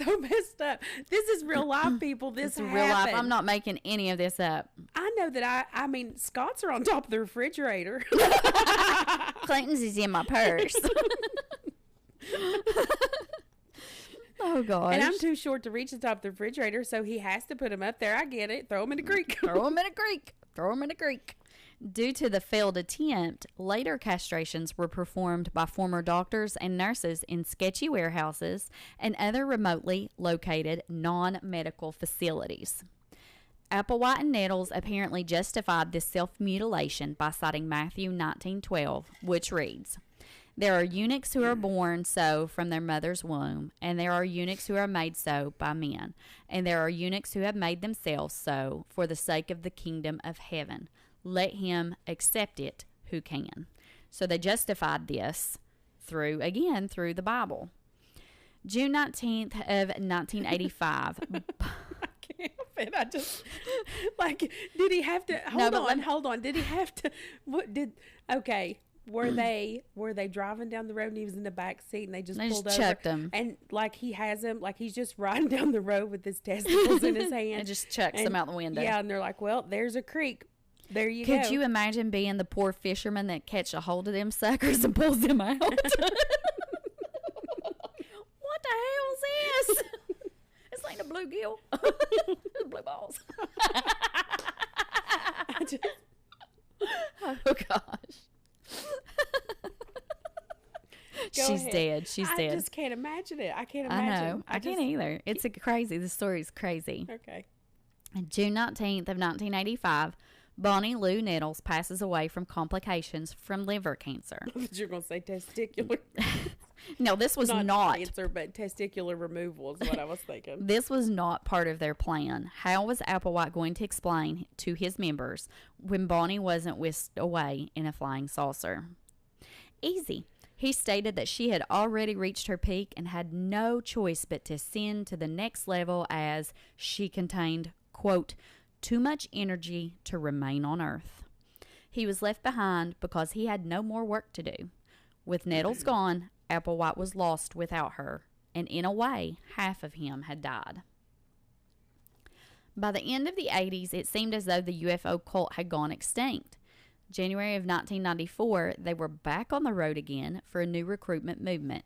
so messed up. This is real life, people. This It's real life. happened. I'm not making any of this up. I know that I mean, Scott's are on top of the refrigerator. Clayton's is in my purse. Oh, gosh. And I'm too short to reach the top of the refrigerator, so he has to put them up there. I get it. Throw them in the creek. Throw them in a creek. Throw them in a creek. Due to the failed attempt, later castrations were performed by former doctors and nurses in sketchy warehouses and other remotely located non-medical facilities. Applewhite and Nettles apparently justified this self-mutilation by citing Matthew 19:12, which reads, "There are eunuchs who are born so from their mother's womb, and there are eunuchs who are made so by men, and there are eunuchs who have made themselves so for the sake of the kingdom of heaven. Let him accept it who can." So they justified this through the Bible. June 19th of 1985. I can't help it. I just, like, did he have to, hold on. Did he have to, okay. Were they driving down the road and he was in the back seat and they just pulled over? Chucked him. And like he has him, like he's just riding down the road with his testicles in his hand. And just chucks them out the window. Yeah, and they're like, well, there's a creek. There you go. Could you imagine being the poor fisherman that catch a hold of them suckers and pulls them out? What the hell's this? This ain't a bluegill. It's blue balls. Oh, gosh. She's dead. She's dead. I just can't imagine it. I can't I imagine. know. I can't either. It's crazy. The story's crazy. Okay. June 19th of 1985, Bonnie Lou Nettles passes away from complications from liver cancer. You're going to say testicular. No, this was not cancer, but testicular removal is what I was thinking. This was not part of their plan. How was Applewhite going to explain to his members when Bonnie wasn't whisked away in a flying saucer? Easy. He stated that she had already reached her peak and had no choice but to ascend to the next level as she contained, quote, too much energy to remain on Earth. He was left behind because he had no more work to do. With Nettles gone, Applewhite was lost without her, and in a way, half of him had died. By the end of the 80s, it seemed as though the UFO cult had gone extinct. January of 1994, they were back on the road again for a new recruitment movement.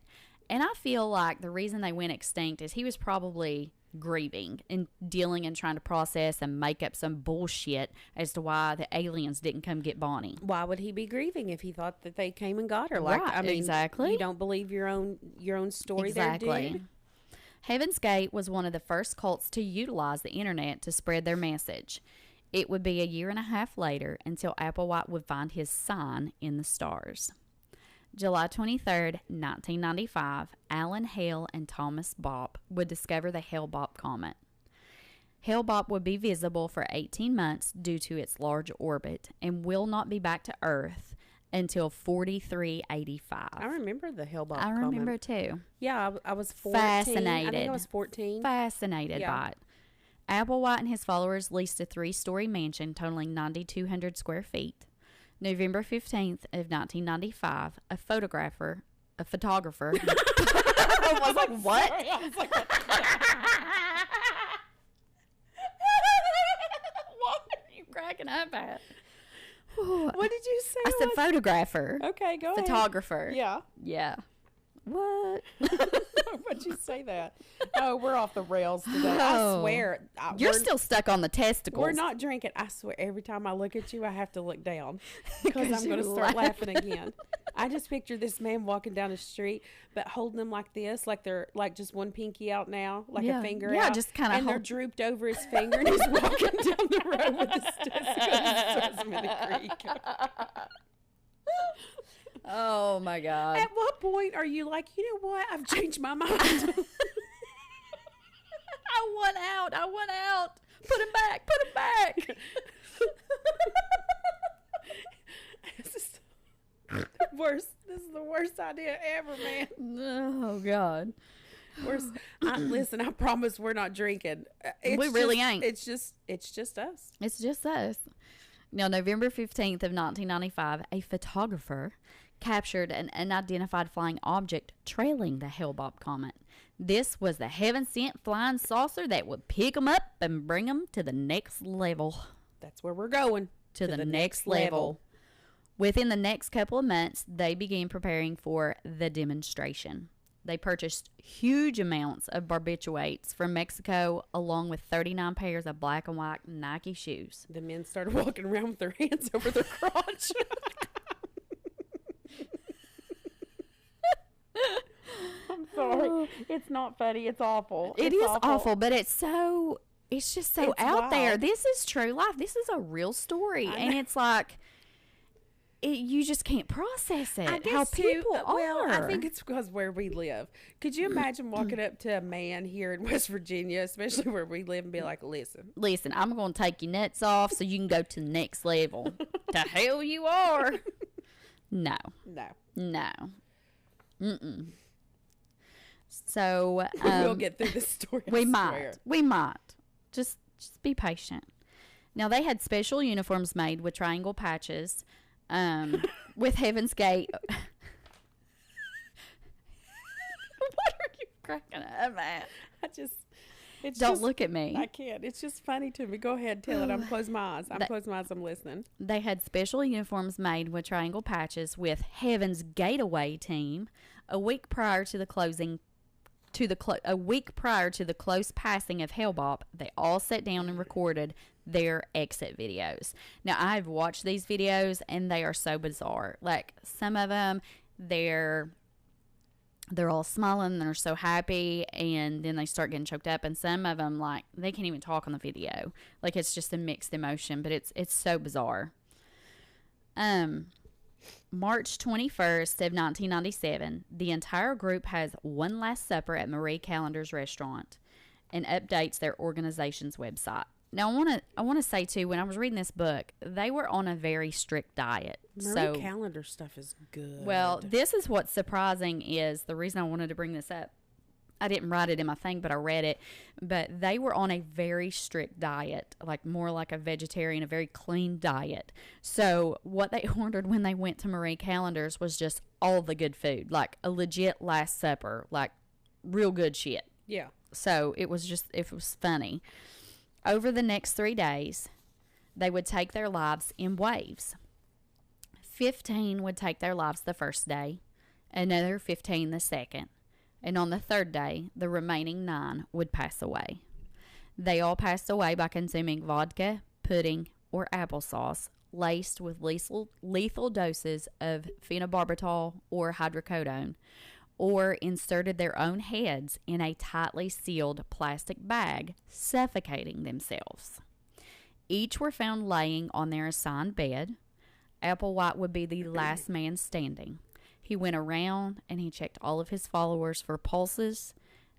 And I feel like the reason they went extinct is he was probably grieving and dealing and trying to process and make up some bullshit as to why the aliens didn't come get Bonnie. Why would he be grieving if he thought that they came and got her? Like, Right, I mean, exactly. You don't believe your own story Exactly. there, dude? Heaven's Gate was one of the first cults to utilize the internet to spread their message. It would be a year and a half later until Applewhite would find his sign in the stars. July 23rd, 1995, Alan Hale and Thomas Bopp would discover the Hale-Bopp comet. Hale-Bopp would be visible for 18 months due to its large orbit and will not be back to Earth until 4385. I remember the Hale-Bopp I comet. remember too. Yeah, I was 14. Fascinated. I think I was 14. Fascinated Yeah. by it. Applewhite and his followers leased a 3-story mansion totaling 9,200 square feet. November 15th of 1995, a photographer. I was like, what? Sorry, I was like, What are you cracking up at? what did you say? I said photographer. Okay, go ahead. Photographer. Yeah. Yeah. What? Why'd you say that? Oh, we're off the rails today. Oh. I swear. You're still stuck on the testicles. We're not drinking. I swear, every time I look at you, I have to look down because I'm going to you're start laughing again. I just picture this man walking down the street, but holding them like this, like they're like just one pinky out now, like Yeah. a finger Yeah, out. just kinda and they're drooped over his finger, and he's walking down the road with his testicles in the creek. Oh, my God. At what point are you like, you know what? I've changed my mind. I want out. Put him back. This is worst. This is the worst idea ever, man. Oh, God. Listen, I promise we're not drinking. We really ain't. It's just us. It's just us. Now, November 15th of 1995, a photographer captured an unidentified flying object trailing the Hale-Bopp comet. This was the heaven-sent flying saucer that would pick them up and bring them to the next level. That's where we're going. To the next level. Within the next couple of months, they began preparing for the demonstration. They purchased huge amounts of barbiturates from Mexico, along with 39 pairs of black and white Nike shoes. The men started walking around with their hands over their crotch. I'm sorry. It's not funny. It's awful. It is awful, but it's just so out there. Wild. This is true life. This is a real story. And it's like, you just can't process it. How people are. Well, I think it's because where we live. Could you imagine walking up to a man here in West Virginia, especially where we live, and be like, listen, I'm going to take your nuts off so you can go to the next level. To hell you are. No. Mm-mm. So we'll get through this story. We might. Just be patient. Now, they had special uniforms made with triangle patches, with Heaven's Gate. What are you cracking up at? Don't look at me. I can't. It's just funny to me. Go ahead, tell it. I'm closing my eyes. I'm listening. They had special uniforms made with triangle patches with Heaven's Gateway team. A week prior to the close passing of Hale-Bopp, they all sat down and recorded their exit videos. Now, I've watched these videos and they are so bizarre. Like, some of them, they're all smiling, they're so happy, and then they start getting choked up. And some of them, like, they can't even talk on the video. Like, it's just a mixed emotion, but it's so bizarre. March 21st of 1997, the entire group has one last supper at Marie Callender's restaurant and updates their organization's website. Now, I want to say, too, when I was reading this book, they were on a very strict diet. Marie Callender stuff is good. Well, this is what's surprising is the reason I wanted to bring this up. I didn't write it in my thing, but I read it. But they were on a very strict diet, like more like a vegetarian, a very clean diet. So what they ordered when they went to Marie Callender's was just all the good food, like a legit Last Supper, like real good shit. Yeah. So it was funny. Over the next 3 days, they would take their lives in waves. 15 would take their lives the first day, another 15 the second. And on the third day, the remaining 9 would pass away. They all passed away by consuming vodka, pudding, or applesauce laced with lethal doses of phenobarbital or hydrocodone, or inserted their own heads in a tightly sealed plastic bag, suffocating themselves. Each were found laying on their assigned bed. Applewhite would be the last man standing. He went around and he checked all of his followers for pulses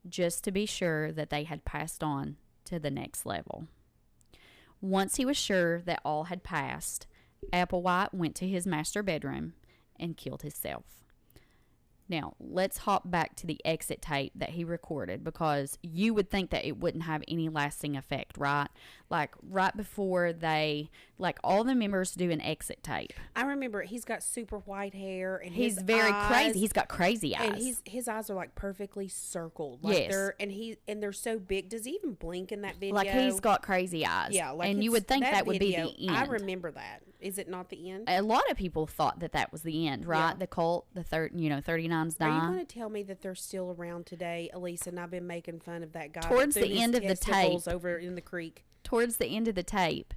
just to be sure that they had passed on to the next level. Once he was sure that all had passed, Applewhite went to his master bedroom and killed himself. Now, let's hop back to the exit tape that he recorded, because you would think that it wouldn't have any lasting effect, right? Like, right before all the members do an exit tape. I remember he's got super white hair, and he's very crazy. He's got crazy eyes. And his eyes are like perfectly circled. Like yes. They're so big. Does he even blink in that video? Like, he's got crazy eyes. Yeah. Like, and you would think that would be the end. I remember that. Is it not the end? A lot of people thought that was the end, right? Yeah. The cult, 39's dying. Are you going to tell me that they're still around today, Alisa? And I've been making fun of that guy towards the end of the tape over in the creek. Towards the end of the tape,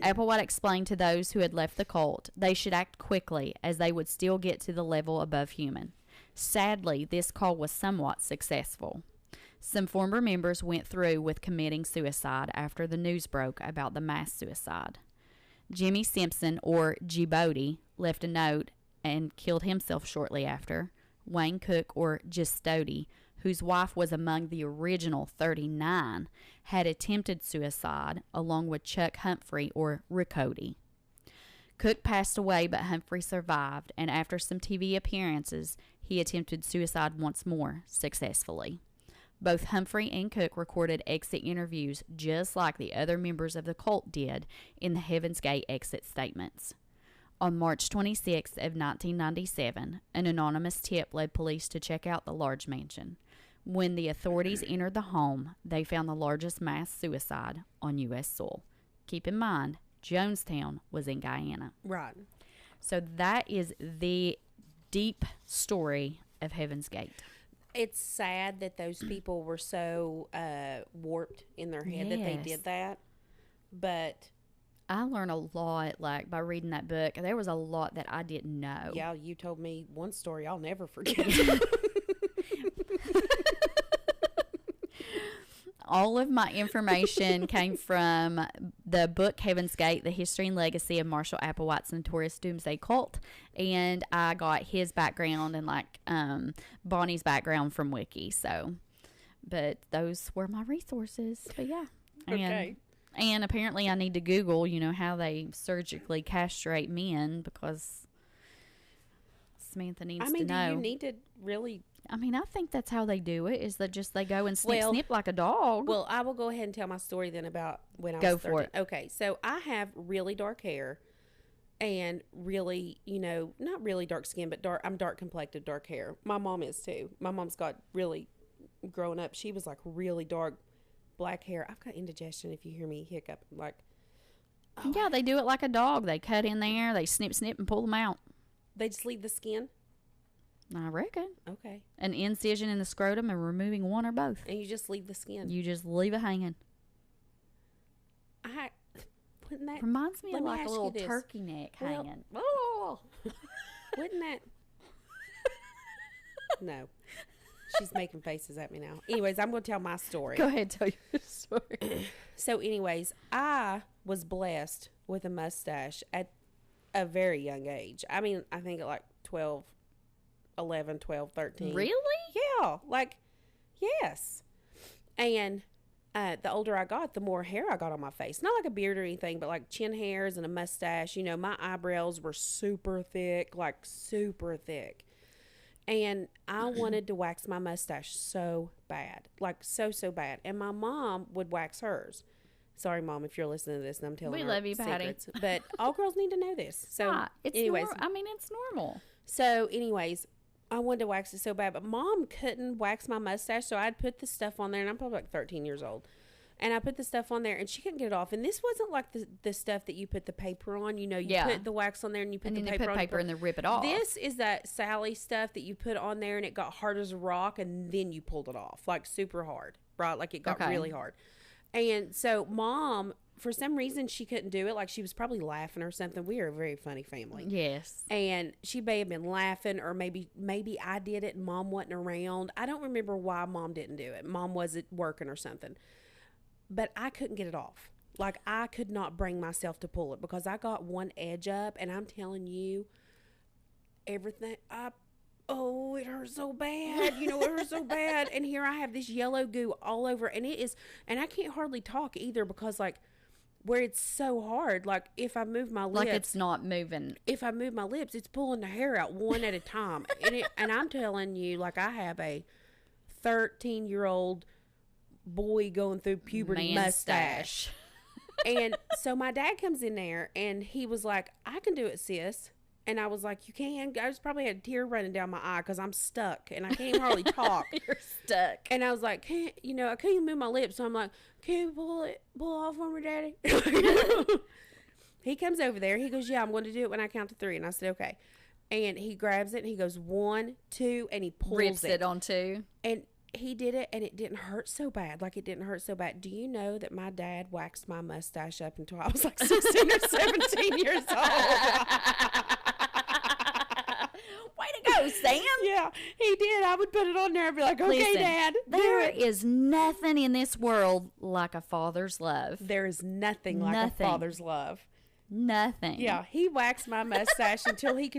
Applewhite explained to those who had left the cult they should act quickly, as they would still get to the level above human. Sadly, this call was somewhat successful. Some former members went through with committing suicide after the news broke about the mass suicide. Jimmy Simpson, or G. Bodie, left a note and killed himself shortly after. Wayne Cook, or Gistody, whose wife was among the original 39, had attempted suicide, along with Chuck Humphrey, or Riccoti. Cook passed away, but Humphrey survived, and after some TV appearances, he attempted suicide once more, successfully. Both Humphrey and Cook recorded exit interviews just like the other members of the cult did in the Heaven's Gate exit statements. On March 26th of 1997, an anonymous tip led police to check out the large mansion. When the authorities entered the home, they found the largest mass suicide on U.S. soil. Keep in mind, Jonestown was in Guyana. Right. So that is the deep story of Heaven's Gate. It's sad that those people were so warped in their head that they Yes. did that. But I learned a lot, like, by reading that book. There was a lot that I didn't know. yeah, you told me one story I'll never forget. All of my information came from the book Heaven's Gate, The History and Legacy of Marshall Applewhite's Notorious Doomsday Cult. And I got his background and, like, Bonnie's background from Wiki. So, but those were my resources. But, yeah. Okay. And apparently I need to Google, how they surgically castrate men, because Samantha needs to know. Do you need to really... I mean, I think that's how they do it, is that just they go and snip like a dog. Well, I will go ahead and tell my story then about when I was 13. Go for it. Okay, so I have really dark hair and really, not really dark skin, but I'm dark complected, dark hair. My mom is too. My mom's got really, growing up, she was like really dark black hair. I've got indigestion if you hear me hiccup. Like, oh. Yeah, they do it like a dog. They cut in there, they snip, and pull them out. They just leave the skin? I reckon. Okay. An incision in the scrotum and removing one or both. And you just leave the skin? You just leave it hanging. Wouldn't that... Reminds me let of me like a ask little you this. turkey neck Well- hanging. Oh! Wouldn't that... No. She's making faces at me now. Anyways, I'm going to tell my story. Go ahead, tell your story. So anyways, I was blessed with a mustache at a very young age. I mean, I think at like 11, 12, 13. Really? Yeah. Like, yes. And the older I got, the more hair I got on my face. Not like a beard or anything, but like chin hairs and a mustache. My eyebrows were super thick, like super thick. And I wanted to wax my mustache so bad. Like, so bad. And my mom would wax hers. Sorry, Mom, if you're listening to this and I'm telling We her love you, Patty. secrets. But all girls need to know this. So, It's anyways. it's normal. So, anyways, I wanted to wax it so bad. But Mom couldn't wax my mustache. So, I'd put the stuff on there. And I'm probably like 13 years old. And I put the stuff on there. And she couldn't get it off. And this wasn't like the stuff that you put the paper on. You put the wax on there and you put And the then paper you put on. paper and then rip it off. This is that Sally stuff that you put on there and it got hard as a rock and then you pulled it off. Like super hard, right? Like it got really hard. And so Mom, for some reason, she couldn't do it. Like she was probably laughing or something. We are a very funny family. Yes. And she may have been laughing or maybe I did it and Mom wasn't around. I don't remember why Mom didn't do it. Mom wasn't working or something. But I couldn't get it off. Like, I could not bring myself to pull it because I got one edge up, and I'm telling you, everything, it hurts so bad. It hurts so bad. And here I have this yellow goo all over, and I can't hardly talk either because, like, where it's so hard, like, if I move my lips. Like it's not moving. If I move my lips, it's pulling the hair out one at a time. And I'm telling you, like, I have a 13-year-old boy going through puberty mustache. And so my dad comes in there and he was like, I can do it, sis. And I was like, you can? I just probably had a tear running down my eye because I'm stuck and I can't hardly talk. You're stuck. And I was like, I can't even move my lips. So I'm like, can you pull off for me, Daddy? He comes over there. He goes, yeah, I'm going to do it when I count to 3. And I said, okay. And he grabs it and he goes 1, 2, and he pulls Rips it on 2. And he did it, and it didn't hurt so bad. Like, it didn't hurt so bad. Do you know that my dad waxed my mustache up until I was like 16 or 17 years old? Way to go, Sam. Yeah, he did. I would put it on there and be like, okay, Listen, Dad. There is nothing in this world like a father's love. There is nothing like a father's love. Nothing. Yeah, he waxed my mustache until he'd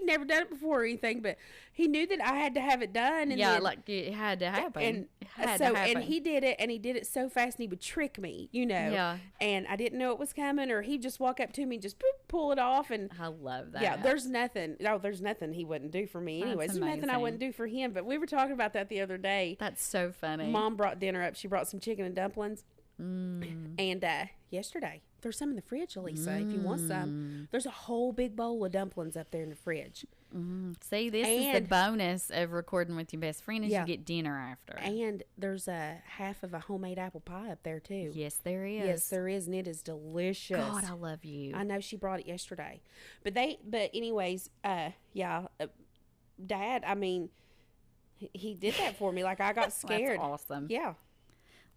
never done it before or anything, but he knew that I had to have it done. And yeah, then, like it had to happen. And and he did it, and he did it so fast, and he would trick me, Yeah. And I didn't know it was coming, or he'd just walk up to me and just pull it off. And I love that. Yeah, there's nothing he wouldn't do for me. Anyways, there's nothing I wouldn't do for him. But we were talking about that the other day. That's so funny. Mom brought dinner up. She brought some chicken and dumplings. And yesterday, There's some in the fridge, Alisa, if you want some. There's a whole big bowl of dumplings up there in the fridge. See, this is the bonus of recording with your best friend is you get dinner after. And there's a half of a homemade apple pie up there, too. Yes, there is. Yes, there is, and it is delicious. God, I love you. I know she brought it yesterday. But anyways, Dad, I mean, he did that for me. Like, I got scared. That's awesome. Yeah.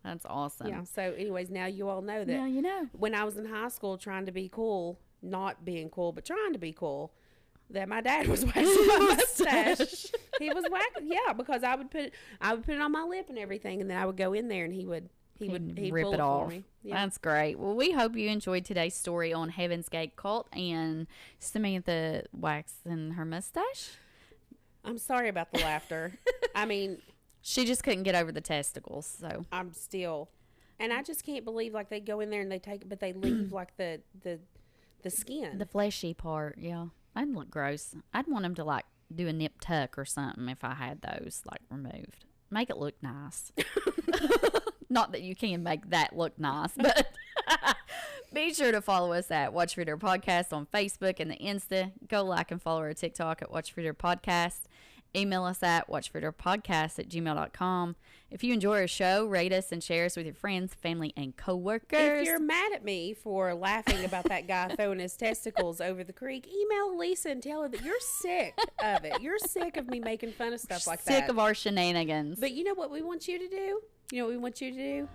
That's awesome. Yeah, so anyways, now you all know that. Now you know. When I was in high school trying to be cool, not being cool, but trying to be cool, that my dad was waxing my mustache. He was waxing, because I would put it on my lip and everything, and then I would go in there and he'd rip pull it off. for me. Yeah. That's great. Well, we hope you enjoyed today's story on Heaven's Gate Cult and Samantha waxing her mustache. I'm sorry about the laughter. I mean, she just couldn't get over the testicles, so I'm still, and I just can't believe like they go in there and they leave like the skin, the fleshy part. Yeah, that'd look gross. I'd want them to like do a nip tuck or something if I had those like removed. Make it look nice. Not that you can make that look nice, but be sure to follow us at Watch Reader Podcast on Facebook and the Insta. Go like and follow our TikTok at Watch Reader Podcast. Email us at watchreaderpodcast@gmail.com. If you enjoy our show, rate us and share us with your friends, family, and coworkers. If you're mad at me for laughing about that guy throwing his testicles over the creek, email Alisa and tell her that you're sick of it. You're sick of me making fun of stuff like that. Sick of our shenanigans. But you know what we want you to do? You know what we want you to do?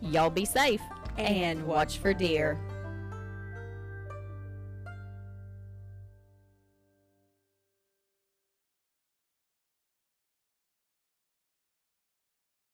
Y'all be safe and watch for deer.